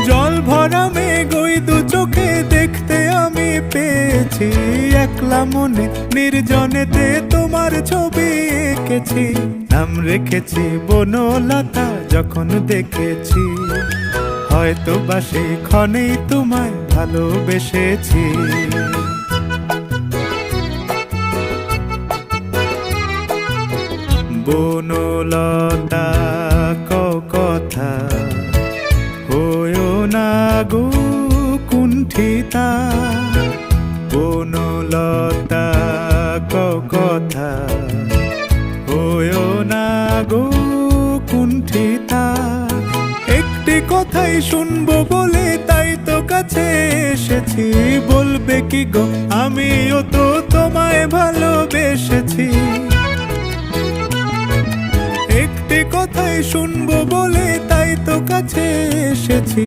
জল ভরা মেঘ ওই দু চোখে দেখতে আমি পেয়েছি, একলা মনে নির্জনেতে তোমার ছবি এঁকেছি। নাম রেখেছি বনলতা যখন দেখেছি, হয়তো বা সেই ক্ষণেই তোমায় ভালোবেসেছি। বনলতা কথা হয়ো না গো কুণ্ঠিতা, বনলতা কথা হয়ো না গো কুণ্ঠিতা। একটি কথাই শুনবো বলে তাই তো কাছে এসেছি, বলবে কি গো আমিও তো তোমায় ভালোবেসেছি। একটি কথাই শুনবো বলে তাই তো কাছে এসেছি।